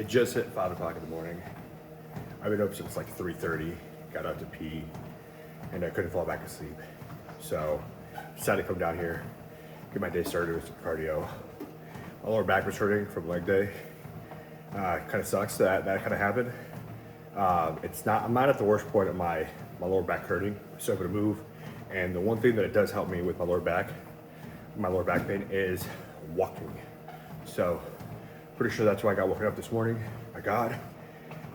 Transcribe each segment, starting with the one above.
It just hit 5 o'clock in the morning. I've been up since like 3:30, got out to pee, and I couldn't fall back asleep. So decided to come down here, get my day started with some cardio. My lower back was hurting from leg day. Kind of sucks that kind of happened. I'm not at the worst point of my lower back hurting, so I'm gonna move. And the one thing that it does help me with my lower back pain is walking. So pretty sure that's why I got woken up this morning by God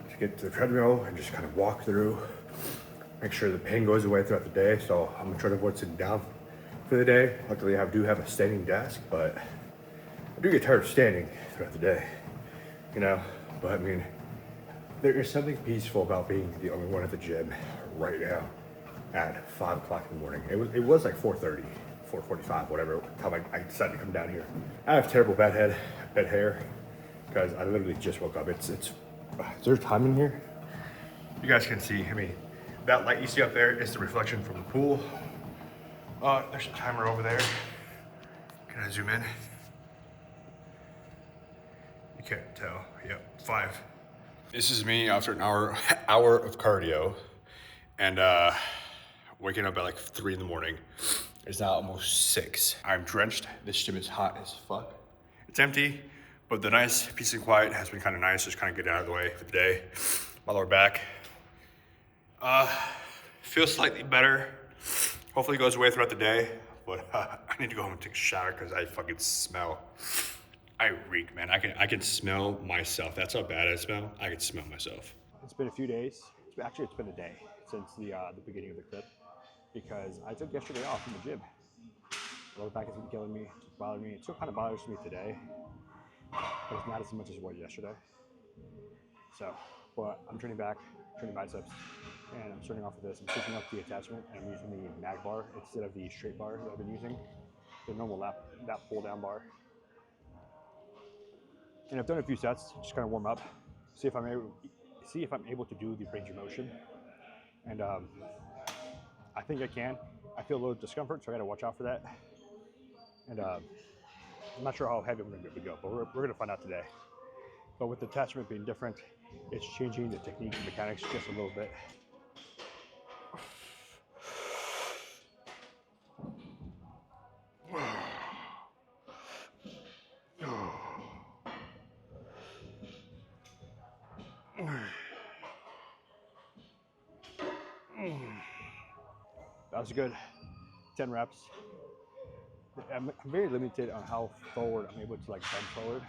to get to the treadmill and just kind of walk through, make sure the pain goes away throughout the day. So I'm gonna try to avoid sitting down for the day. Luckily I do have a standing desk, but I do get tired of standing throughout the day, you know? But I mean, there is something peaceful about being the only one at the gym right now at 5 o'clock in the morning. It was like 4:30, 4:45, whatever time I decided to come down here. I have terrible bad hair, because I literally just woke up. Is there time in here? You guys can see, I mean, that light you see up there is the reflection from the pool. There's a timer over there. Can I zoom in? You can't tell. Yep, 5. This is me after an hour of cardio, and waking up at like 3 in the morning. It's now almost 6. I'm drenched. This gym is hot as fuck. It's empty, but the nice peace and quiet has been kind of nice. Just kind of get out of the way for the day. My lower back feels slightly better. Hopefully it goes away throughout the day, but I need to go home and take a shower because I fucking smell. I reek, man. I can smell myself. That's how bad I smell. I can smell myself. It's been a few days. It's been a day since the beginning of the clip, because I took yesterday off from the gym. Lower back has been killing me, it's bothering me. It still kind of bothers me today, but it's not as much as it was yesterday. So, but I'm training biceps, and I'm starting off with this. I'm switching up the attachment, and I'm using the mag bar instead of the straight bar that I've been using, the normal that pull down bar. And I've done a few sets, just kind of warm up, see if I'm able to do the range of motion. And I think I can. I feel a little discomfort, so I got to watch out for that. And I'm not sure how heavy I'm going to be able to go, but we're going to find out today. But with the attachment being different, it's changing the technique and mechanics just a little bit. That was good. 10 reps. I'm very limited on how forward I'm able to like bend forward,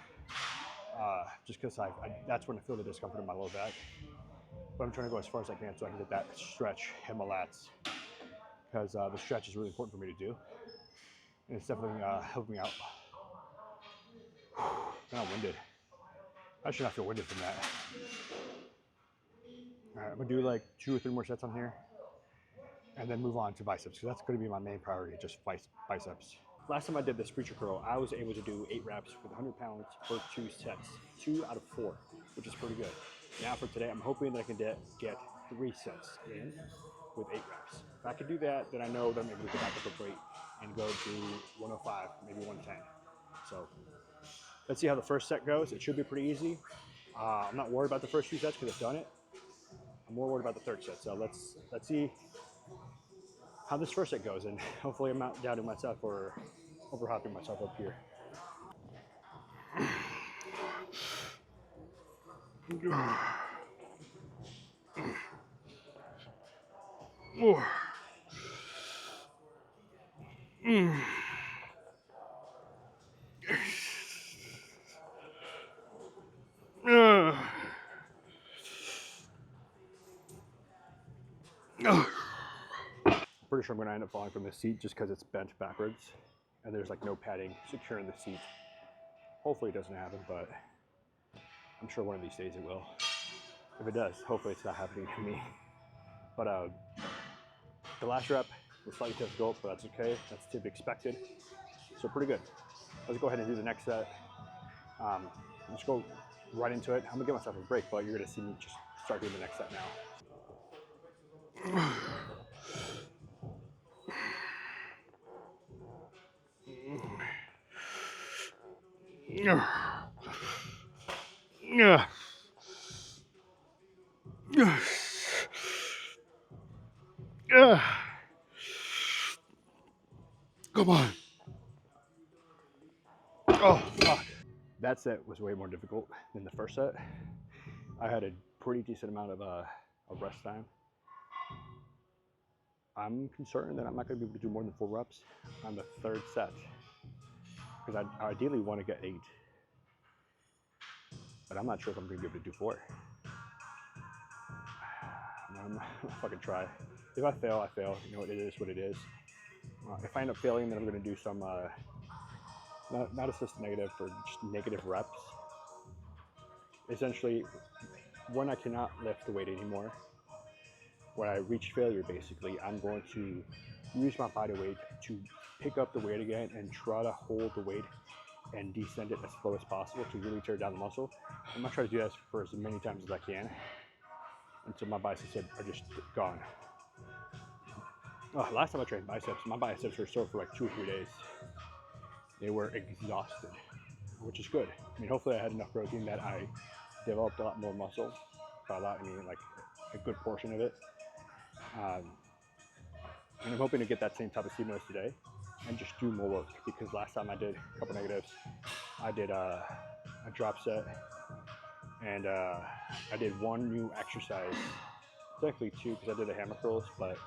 just because that's when I feel the discomfort in my lower back. But I'm trying to go as far as I can so I can get that stretch in my lats, because the stretch is really important for me to do, and it's definitely helping me out. I'm not winded. I should not feel winded from that. All right, I'm gonna do like 2 or 3 more sets on here, and then move on to biceps, because that's going to be my main priority, just biceps. Last time I did this preacher curl, I was able to do 8 reps with 100 pounds for 2 sets, 2 out of 4, which is pretty good. Now for today, I'm hoping that I can get 3 sets in with 8 reps. If I can do that, then I know that I'm able to get back up a weight and go to 105, maybe 110. So let's see how the first set goes. It should be pretty easy. I'm not worried about the first 2 sets because I've done it. I'm more worried about the third set. So let's see how this first set goes, and hopefully I'm not doubting myself or overhyping myself up here. Pretty sure I'm going to end up falling from this seat just because it's bent backwards and there's like no padding securing the seat. Hopefully it doesn't happen, but I'm sure one of these days it will. If it does, hopefully it's not happening to me. But the last rep was slightly difficult, but that's okay. That's to be expected. So pretty good. Let's go ahead and do the next set. Let's go right into it. I'm gonna give myself a break, but you're gonna see me just start doing the next set now. Come on. Oh, fuck. That set was way more difficult than the first set. I had a pretty decent amount of rest time. I'm concerned that I'm not going to be able to do more than 4 reps on the third set because I ideally want to get 8, but I'm not sure if I'm going to be able to do 4. I'm not fucking try. If I fail, I fail. You know, it is what it is. If I end up failing, then I'm going to do some not assist negative for just negative reps. Essentially, when I cannot lift the weight anymore, when I reach failure, basically, I'm going to use my body weight to pick up the weight again and try to hold the weight and descend it as slow as possible to really tear down the muscle. I'm gonna try to do that for as many times as I can until my biceps are just gone. Last time I trained biceps, my biceps were sore for like 2 or 3 days. They were exhausted, which is good. I mean, hopefully I had enough protein that I developed a lot more muscle. By that, I mean like a good portion of it. And I'm hoping to get that same type of stimulus today and just do more work, because last time I did a couple negatives. I did a drop set, and I did 1 new exercise, technically 2 because I did the hammer curls, but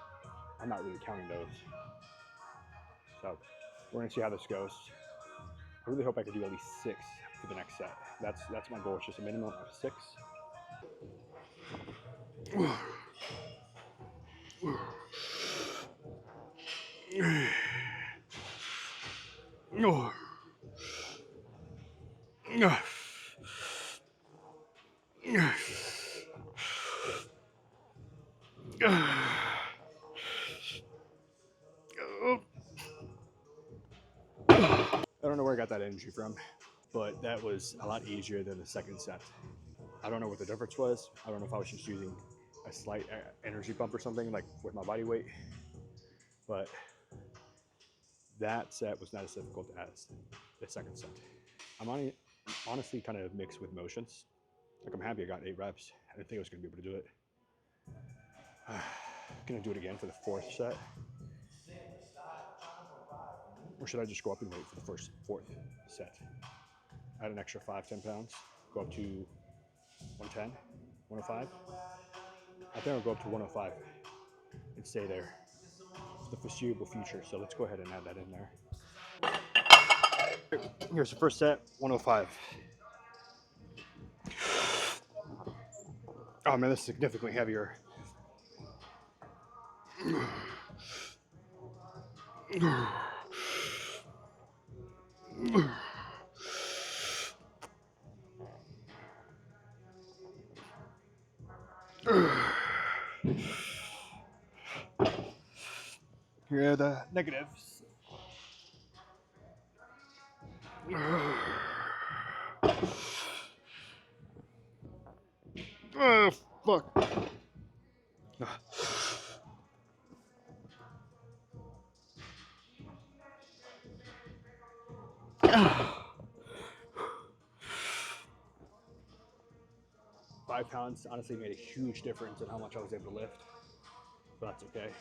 I'm not really counting those. So we're gonna see how this goes. I really hope I can do at least 6 for the next set. That's my goal. It's just a minimum of 6. I don't know where I got that energy from, but that was a lot easier than the second set. I don't know what the difference was. I don't know if I was just using a slight energy pump or something, like with my body weight, but that set was not as difficult as the second set. I'm honestly kind of mixed with emotions. Like, I'm happy I got 8 reps. I didn't think I was going to be able to do it. Gonna do it again for the 4th set. Or should I just go up and wait for the 4th set? Add an extra 5-10 pounds. Go up to 110, 105. I think I'll go up to 105 and stay there for the foreseeable future. So let's go ahead and add that in there. Here's the first set, 105. Oh man, this is significantly heavier. Here are the negatives. Oh, fuck. 5 pounds honestly made a huge difference in how much I was able to lift, but that's okay.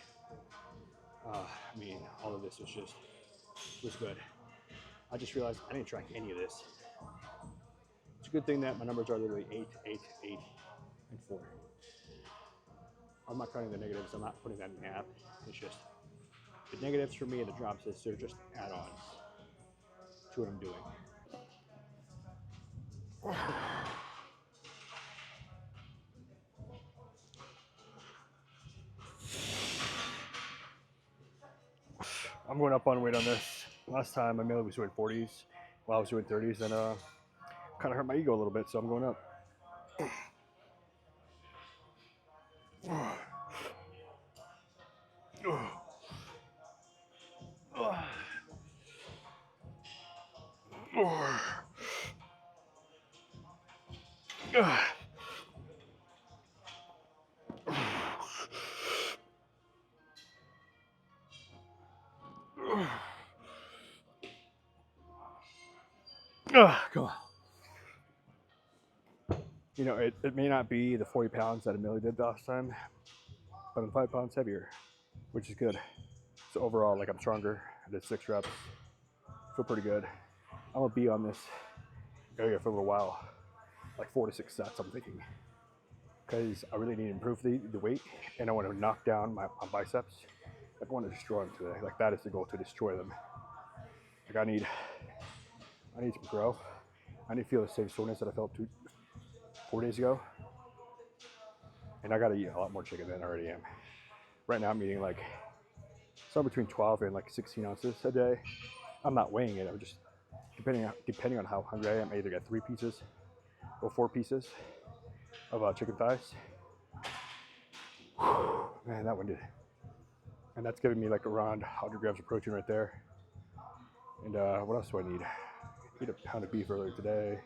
I mean, all of this was good. I just realized I didn't track any of this. It's a good thing that my numbers are literally 8, 8, 8, and 4. I'm not counting the negatives. I'm not putting that in the app. It's just the negatives for me and the drops, they're just add-ons to what I'm doing. I'm going up on weight on this. Last time I mainly was doing 40s, while I was doing 30s, and kind of hurt my ego a little bit, so I'm going up. Come on. You know, it may not be the 40 pounds that Amelia did last time, but I'm 5 pounds heavier, which is good. So overall, like I'm stronger. I did 6 reps. Feel pretty good. I'm gonna be on this area for a little while, like 4 to 6 sets, I'm thinking. Because I really need to improve the weight, and I want to knock down my biceps. Like I want to destroy them today. Like that is the goal, to destroy them. Like I need some growth. I need to feel the same soreness that I felt 4 days ago. And I gotta eat a lot more chicken than I already am. Right now I'm eating like somewhere between 12 and like 16 ounces a day. I'm not weighing it. I'm just depending on how hungry I am. I either get 3 pieces or 4 pieces of chicken thighs. Man, that one did. And that's giving me like around 100 grams of protein right there. And what else do I need? I ate a pound of beef earlier today,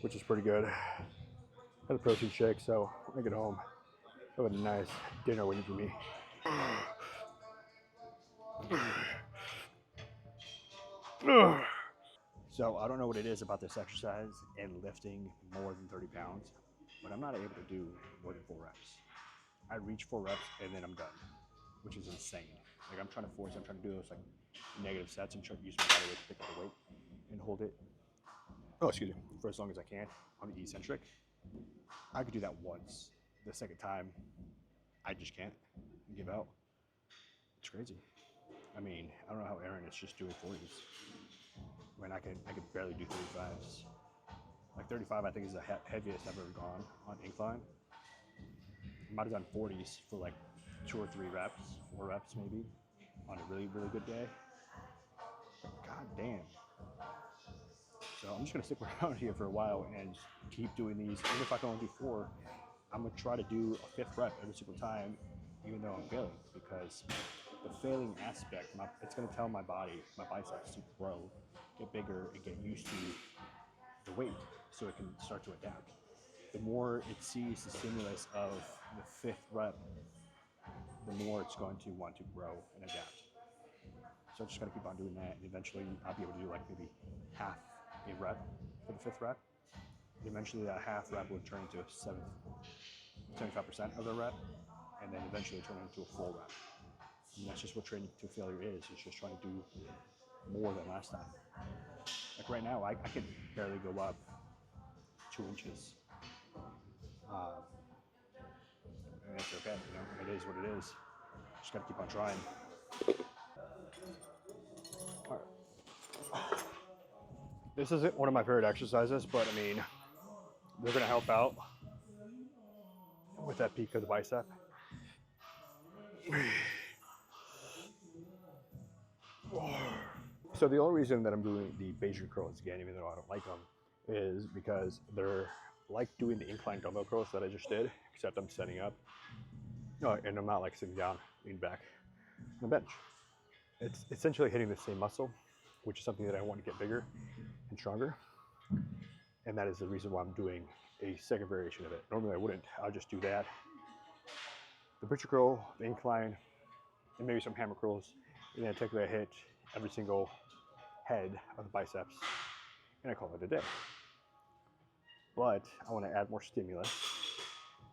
which is pretty good. Had a protein shake, so when I get home, I have a nice dinner waiting for me. So I don't know what it is about this exercise and lifting more than 30 pounds, but I'm not able to do more than 4 reps. I reach 4 reps and then I'm done, which is insane. Like I'm trying to do those like negative sets and try to use my body weight to pick up the weight and hold it, for as long as I can on the eccentric. I could do that once. The second time, I just can't. I give out. It's crazy. I mean, I don't know how Aaron is just doing 40s. I mean, I could barely do 35s. Like 35, I think is the heaviest I've ever gone on incline. I might have done 40s for like 2 or 3 reps, 4 reps maybe, on a really, really good day. But god damn. So I'm just gonna stick around here for a while and keep doing these. Even if I can only do 4, I'm gonna try to do a 5th rep every single time, even though I'm failing, because the failing aspect, it's gonna tell my body, my biceps to grow, get bigger, and get used to the weight, so it can start to adapt. The more it sees the stimulus of the 5th rep, the more it's going to want to grow and adapt. So I just gotta keep on doing that, and eventually I'll be able to do like maybe half a rep for the 5th rep. And eventually that half rep will turn into a 75% of the rep, and then eventually turn into a full rep. And that's just what training to failure is. It's just trying to do more than last time. Like right now, I can barely go up 2 inches. And it's okay, you know, it is what it is. Just gotta keep on trying. All right. This isn't one of my favorite exercises, but I mean, they're gonna help out with that peak of the bicep. So the only reason that I'm doing the Bayesian curls again, even though I don't like them, is because they're like doing the incline dumbbell curls that I just did, except I'm setting up. No, and I'm not like sitting down, leaning back on the bench. It's essentially hitting the same muscle, which is something that I want to get bigger and stronger. And that is the reason why I'm doing a second variation of it. Normally I wouldn't. I'll just do that. The butcher curl, the incline, and maybe some hammer curls. And then technically I hit every single head of the biceps, and I call it a day. But I want to add more stimulus.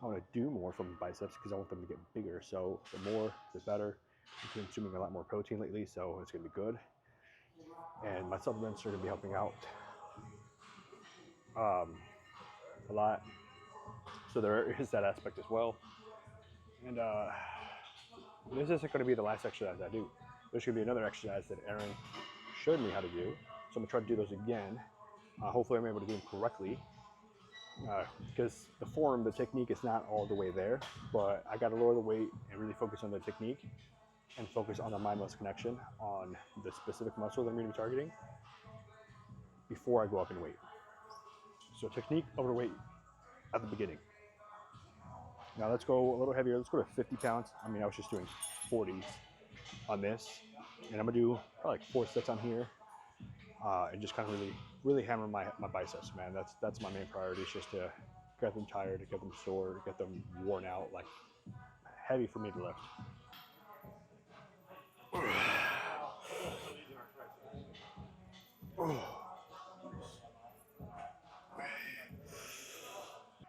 I want to do more from the biceps because I want them to get bigger. So the more, the better. I'm consuming a lot more protein lately, so it's going to be good. And my supplements are going to be helping out a lot. So there is that aspect as well. And this isn't going to be the last exercise I do. There's going to be another exercise that Aaron showed me how to do. So I'm going to try to do those again. Hopefully I'm able to do them correctly. Because the form, the technique is not all the way there, but I got to lower the weight and really focus on the technique and focus on the mind-muscle connection on the specific muscle that I'm going to be targeting before I go up in weight. So technique over weight at the beginning. Now let's go a little heavier. Let's go to 50 pounds. I mean, I was just doing 40s on this, and I'm gonna do probably like 4 sets on here, and just kind of really hammer my biceps, man. That's my main priority, is just to get them tired, get them sore, get them worn out, like heavy for me to lift.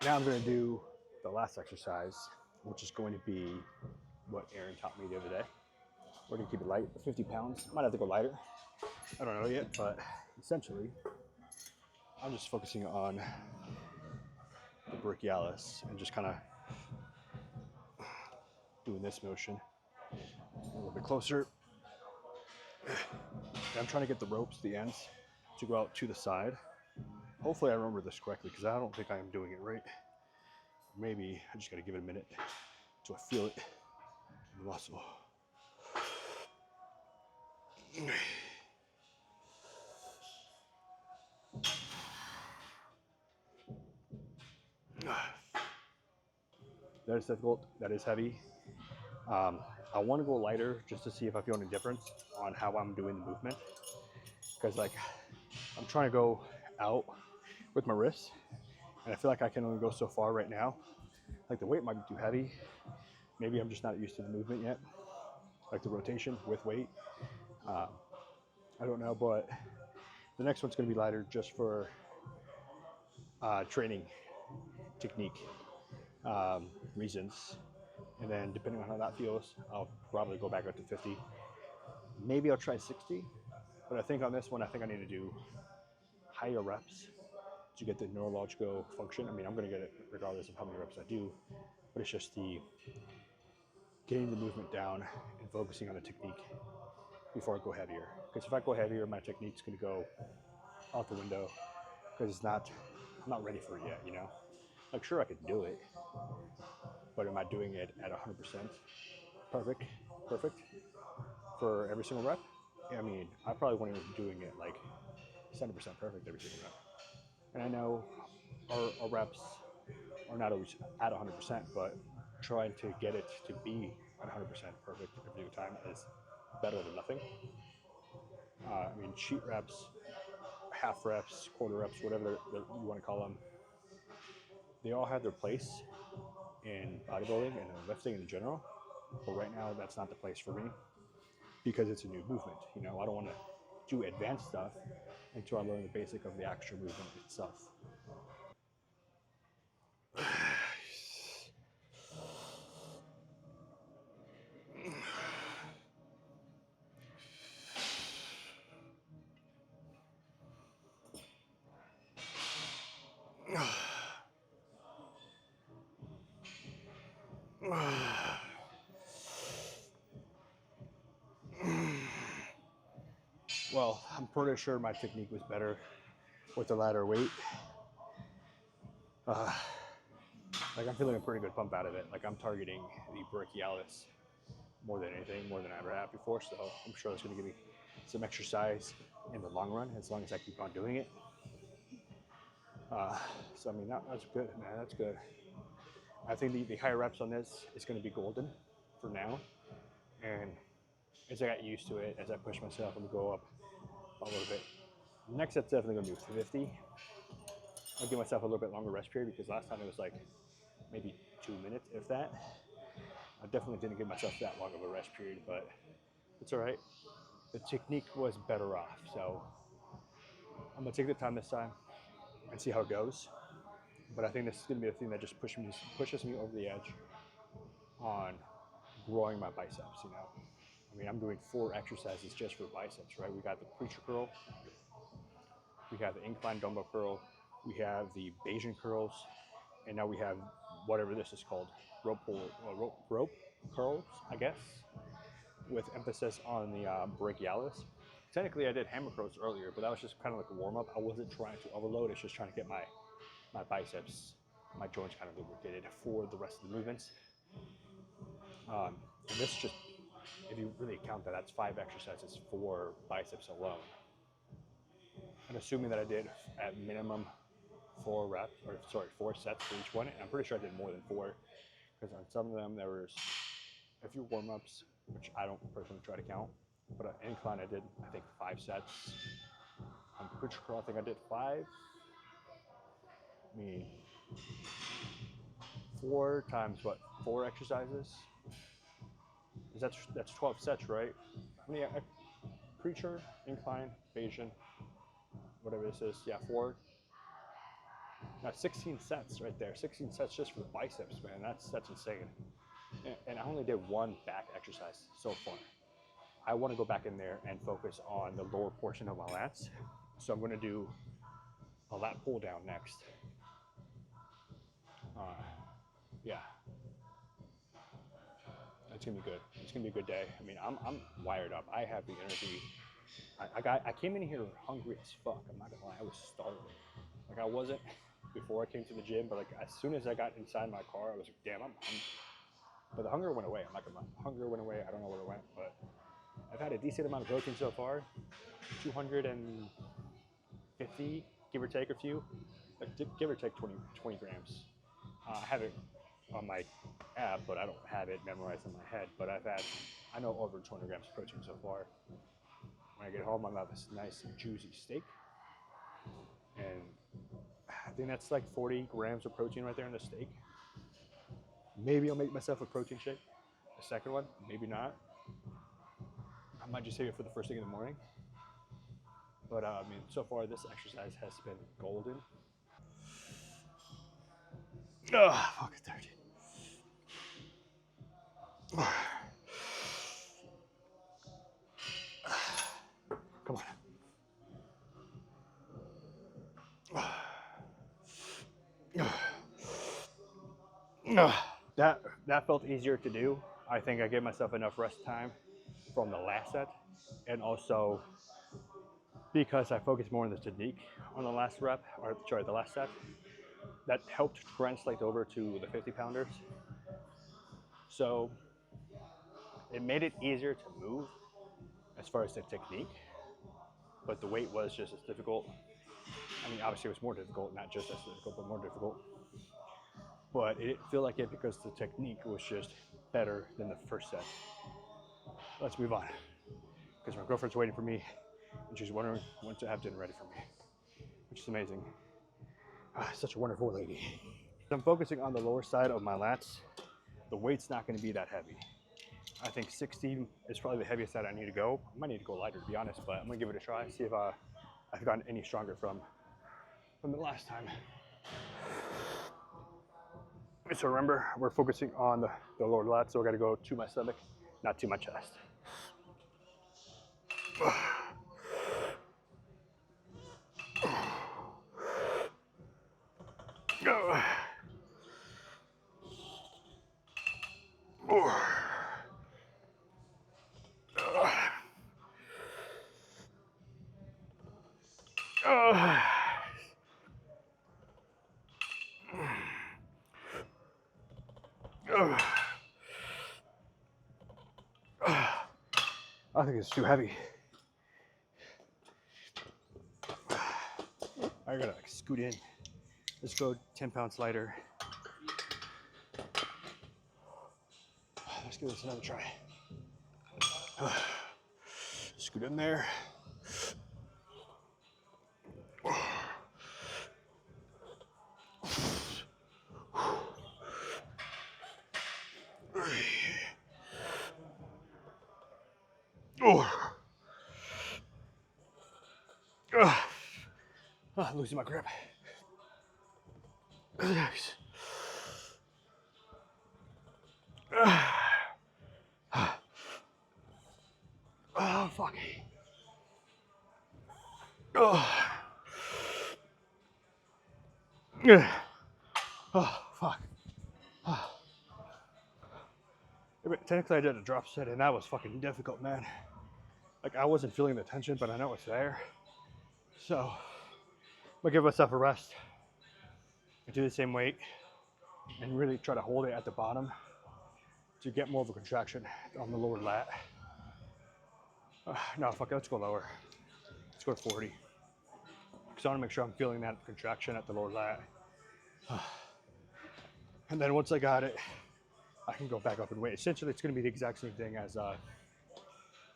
Now I'm going to do the last exercise, which is going to be what Aaron taught me the other day. We're going to keep it light, 50 pounds. Might have to go lighter. I don't know yet, but essentially, I'm just focusing on the brachialis and just kind of doing this motion a little bit closer. And I'm trying to get the ropes, the ends, to go out to the side. Hopefully I remember this correctly because I don't think I am doing it right. Maybe I just got to give it a minute so I feel it in the muscle. That is difficult. That is heavy. I want to go lighter just to see if I feel any difference on how I'm doing the movement. Because like I'm trying to go out with my wrists, and I feel like I can only go so far right now. Like the weight might be too heavy. Maybe I'm just not used to the movement yet. Like the rotation with weight. I don't know, but the next one's going to be lighter just for training technique reasons. And then depending on how that feels, I'll probably go back up to 50. Maybe I'll try 60. But I think on this one, I think I need to do higher reps to get the neurological function. I mean, I'm going to get it regardless of how many reps I do, but it's just the getting the movement down and focusing on the technique before I go heavier. Because if I go heavier, my technique's going to go out the window because I'm not ready for it yet, you know? Like, sure, I could do it, but am I doing it at 100%? Perfect for every single rep? I mean, I probably won't even be doing it like 70% perfect every single rep. And I know our reps are not always at 100%, but trying to get it to be at 100% perfect every time is better than nothing. I mean, cheat reps, half reps, quarter reps, whatever you want to call them, they all have their place in bodybuilding and lifting in general. But right now, that's not the place for me because it's a new movement. You know, I don't want to do advanced stuff until I learn the basic of the actual movement itself. Well, I'm pretty sure my technique was better with the lighter weight. Like I'm feeling a pretty good pump out of it. Like I'm targeting the brachialis more than anything, more than I ever have before. So I'm sure it's going to give me some exercise in the long run as long as I keep on doing it. So I mean, that's good, man. That's good. I think the higher reps on this is going to be golden for now. And as I got used to it, as I push myself, I'm going to go up a little bit. The next set's definitely going to be 50. I'll give myself a little bit longer rest period because last time it was like maybe 2 minutes, if that. I definitely didn't give myself that long of a rest period, but it's all right. The technique was better off, so I'm gonna take the time this time and see how it goes. But I think this is gonna be the thing that just pushes me over the edge on growing my biceps. You know, I mean, I'm doing 4 exercises just for biceps, right? We got the preacher curl, we have the incline dumbbell curl, we have the Bayesian curls, and now we have whatever this is called, rope curls, I guess, with emphasis on the brachialis. Technically, I did hammer curls earlier, but that was just kind of like a warm up. I wasn't trying to overload. It's just trying to get my biceps, my joints kind of lubricated for the rest of the movements. And this just, if you really count that, that's 5 exercises for biceps alone. And assuming that I did at minimum 4 sets for each one, and I'm pretty sure I did more than 4, because on some of them there was a few warm ups, which I don't personally try to count. But on incline, I did, I think, 5 sets. On preacher curl, I think I did 5. I mean, 4 times what? 4 exercises? That's 12 sets, right? I mean, yeah, preacher, incline, Bayesian, whatever this is. Yeah, 4. That's 16 sets right there. 16 sets just for the biceps, man. That's insane. And I only did one back exercise so far. I want to go back in there and focus on the lower portion of my lats. So I'm going to do a lat pull down next. Uh, yeah, it's gonna be good. It's gonna be a good day. I mean, I'm wired up. I have the energy. I came in here hungry as fuck. I'm not gonna lie. I was starving. Like I wasn't before I came to the gym, but like as soon as I got inside my car, I was like, damn, I'm hungry. But the hunger went away. I'm not gonna lie. Hunger went away. I don't know where it went, but I've had a decent amount of protein so far. 250, give or take a few, like give or take 20 grams. I have it on my app, but I don't have it memorized in my head. But I know over 200 grams of protein so far. When I get home, I'm gonna have this nice juicy steak, and I think that's like 40 grams of protein right there in the steak. Maybe I'll make myself a protein shake, a second one, maybe not. I might just save it for the first thing in the morning. But I mean, so far this exercise has been golden. Oh, fucking 30. Come on. That felt easier to do. I think I gave myself enough rest time from the last set, and also because I focused more on the technique on the last rep, or sorry, the last set, that helped translate over to the 50 pounders. So it made it easier to move as far as the technique, but the weight was just as difficult. I mean, obviously it was more difficult, not just as difficult, but more difficult. But it didn't feel like it because the technique was just better than the first set. Let's move on, because my girlfriend's waiting for me, and she's wondering when to have dinner ready for me, which is amazing. Such a wonderful lady. I'm focusing on the lower side of my lats. The weight's not going to be that heavy. I think 60 is probably the heaviest that I need to go. I might need to go lighter, to be honest, but I'm gonna give it a try. See if I've gotten any stronger from the last time. So remember, we're focusing on the lower lats, so I got to go to my stomach, not to my chest. I think it's too heavy. I gotta like scoot in. Let's go 10 pounds lighter. Let's give this another try. Scoot in there. Losing my grip. Oh, fuck. Oh, fuck. Technically, I did a drop set, and that was fucking difficult, man. Like, I wasn't feeling the tension, but I know it's there. So, I'm gonna give myself a rest and do the same weight and really try to hold it at the bottom to get more of a contraction on the lower lat. No, fuck it, let's go lower. Let's go to 40. Because I want to make sure I'm feeling that contraction at the lower lat. And then once I got it, I can go back up and weight. Essentially, it's going to be the exact same thing as the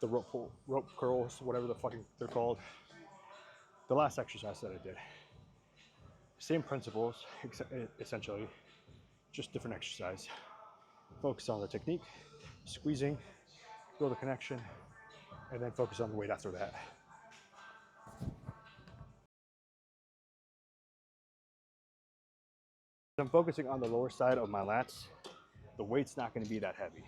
rope curls, whatever the fucking they're called. The last exercise that I did. Same principles, essentially, just different exercise. Focus on the technique, squeezing, build a connection, and then focus on the weight after that. I'm focusing on the lower side of my lats, the weight's not going to be that heavy.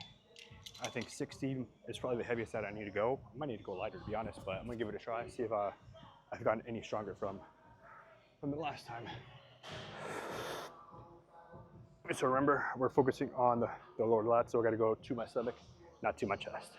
I think 60 is probably the heaviest that I need to go. I might need to go lighter, to be honest, but I'm going to give it a try, see if I've gotten any stronger from the last time. So remember, we're focusing on the lower lats, so I got to go to my stomach, not to my chest.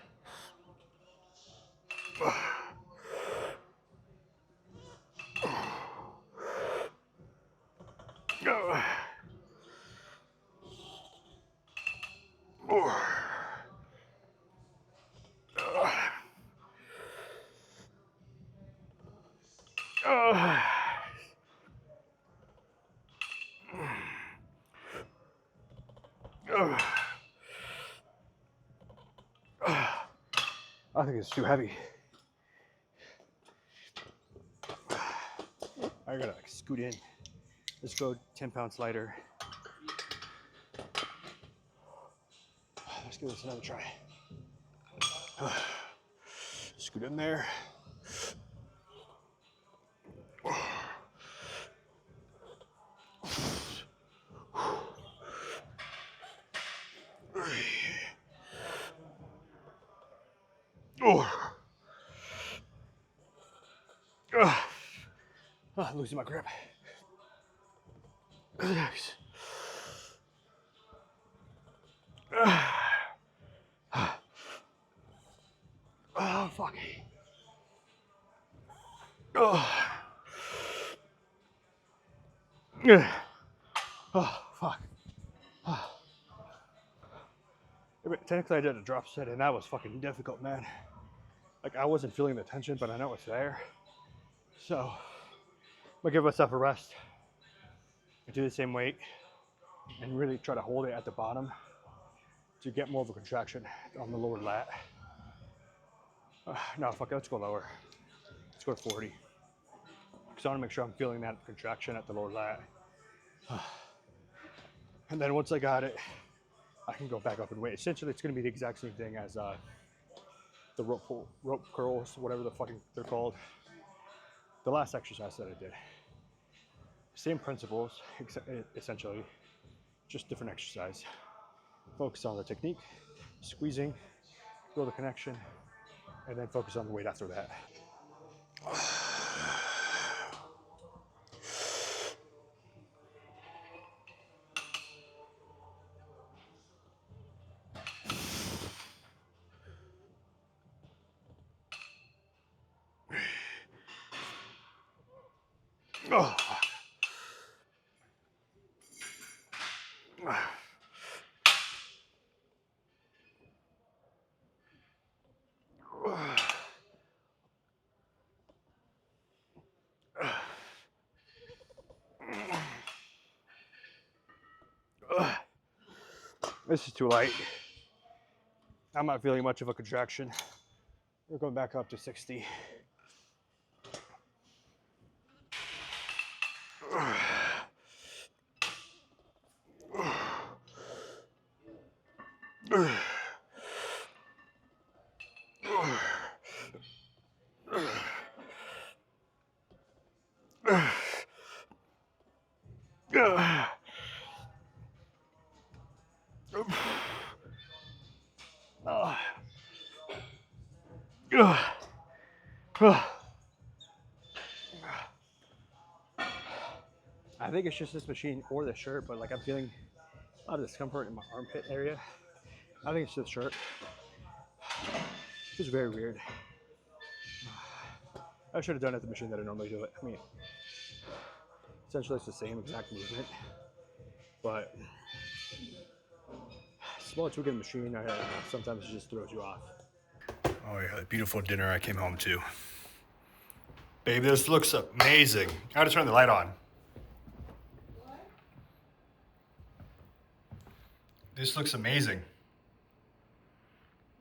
I think it's too heavy. I gotta like scoot in. Let's go 10 pounds lighter. Let's give this another try. Scoot in there. Losing my grip. Oh, fuck. Oh, fuck. Technically, I did a drop set, and that was fucking difficult, man. Like, I wasn't feeling the tension, but I know it's there. So, I'm gonna give myself a rest. Do the same weight, and really try to hold it at the bottom to get more of a contraction on the lower lat. No, fuck it, let's go lower. Let's go to 40. Because I want to make sure I'm feeling that contraction at the lower lat. And then once I got it, I can go back up and weight. Essentially, it's going to be the exact same thing as the rope curls, whatever the fucking they're called. The last exercise that I did. Same principles, essentially, just different exercise. Focus on the technique, squeezing, feel the connection, and then focus on the weight after that. Oh. This is too light. I'm not feeling much of a contraction. We're going back up to 60. I think it's just this machine or the shirt, but like I'm feeling a lot of discomfort in my armpit area. I think it's just shirt. It's just very weird. I should have done it at the machine that I normally do it. I mean, essentially it's the same exact movement, but small tweak in the machine, I don't know, sometimes it just throws you off. Oh yeah, the beautiful dinner I came home to. Babe, this looks amazing. I gotta turn the light on. What? This looks amazing.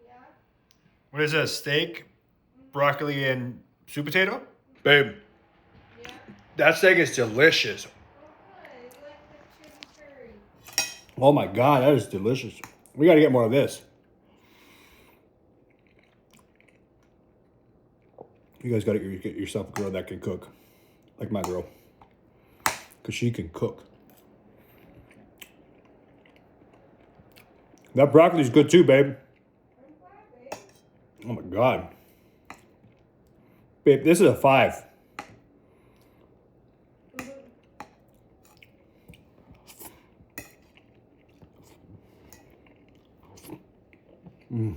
Yeah? What is this, steak, broccoli, and sweet potato? Babe, yeah? That steak is delicious. Oh, good. You like the chili curry. Oh my God, that is delicious. We gotta get more of this. You guys gotta get yourself a girl that can cook, like my girl, because she can cook. That broccoli's good too, babe. Oh my God. Babe, this is a 5. Mm.